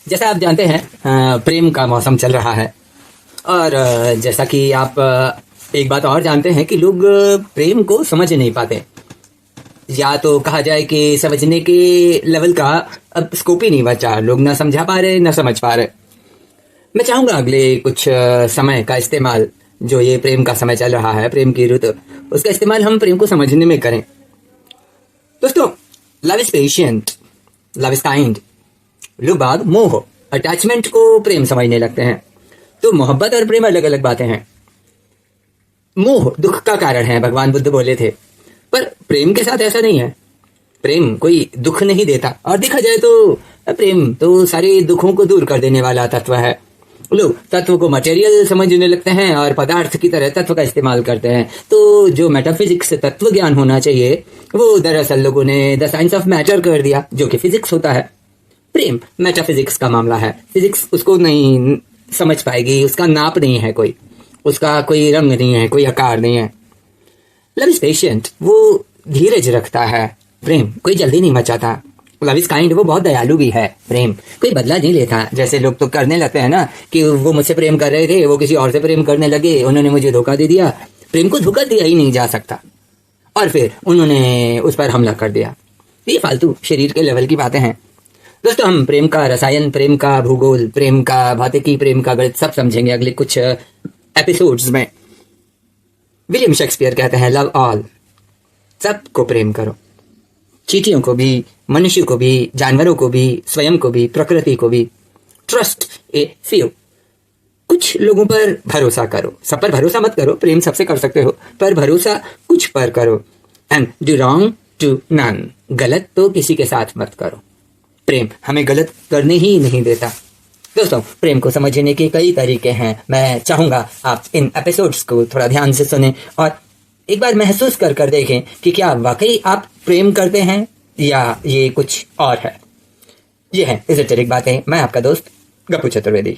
जैसा आप जानते हैं प्रेम का मौसम चल रहा है और जैसा कि आप एक बात और जानते हैं कि लोग प्रेम को समझ नहीं पाते, या तो कहा जाए कि समझने के लेवल का अब स्कोप ही नहीं बचा। लोग ना समझा पा रहे ना समझ पा रहे। मैं चाहूंगा अगले कुछ समय का इस्तेमाल, जो ये प्रेम का समय चल रहा है, प्रेम की ऋतु, उसका इस्तेमाल हम प्रेम को समझने में करें। दोस्तों, love is patient, love is kind. लोग बाग मोह, अटैचमेंट को प्रेम समझने लगते हैं। तो मोहब्बत और प्रेम अलग अलग बातें हैं। मोह दुख का कारण है, भगवान बुद्ध बोले थे, पर प्रेम के साथ ऐसा नहीं है। प्रेम कोई दुख नहीं देता, और देखा जाए तो प्रेम तो सारे दुखों को दूर कर देने वाला तत्व है। लोग तत्व को मटेरियल समझने लगते हैं और पदार्थ की तरह तत्व का इस्तेमाल करते हैं। तो जो मेटाफिजिक्स तत्व ज्ञान होना चाहिए, वो दरअसल लोगों ने द साइंस ऑफ मैटर कर दिया, जो कि फिजिक्स होता है। प्रेम मेटाफिजिक्स का मामला है। फिजिक्स उसको नहीं समझ पाएगी, उसका नाप नहीं है कोई, उसका कोई रंग नहीं है, कोई आकार नहीं है। लव इज पेशेंट, वो धीरज रखता है। प्रेम कोई जल्दी नहीं मचाता। लव इज काइंड, वो बहुत दयालु भी है। प्रेम कोई बदला नहीं लेता। जैसे लोग तो करने लगते हैं ना कि वो मुझसे प्रेम कर रहे थे, वो किसी और से प्रेम करने लगे, उन्होंने मुझे धोखा दे दिया। प्रेम को धोखा दिया ही नहीं जा सकता, और फिर उन्होंने उस पर हमला कर दिया। ये फालतू शरीर के लेवल की बातें हैं। दोस्तों, हम प्रेम का रसायन, प्रेम का भूगोल, प्रेम का भौतिकी, प्रेम का गणित सब समझेंगे अगले कुछ एपिसोड्स में। विलियम शेक्सपियर कहते हैं, लव ऑल, सबको प्रेम करो। चींटियों को भी, मनुष्य को भी, जानवरों को भी, स्वयं को भी, प्रकृति को भी। ट्रस्ट ए फ्यू, कुछ लोगों पर भरोसा करो। सब पर भरोसा मत करो, प्रेम सबसे कर सकते हो, पर भरोसा कुछ पर करो। And do wrong to none, गलत तो किसी के साथ मत करो। प्रेम हमें गलत करने ही नहीं देता। दोस्तों, प्रेम को समझने के कई तरीके हैं। मैं चाहूंगा आप इन एपिसोड्स को थोड़ा ध्यान से सुने और एक बार महसूस कर देखें कि क्या वाकई आप प्रेम करते हैं या ये कुछ और है। ये है इज़ोटेरिक बातें। मैं आपका दोस्त गप्पू चतुर्वेदी।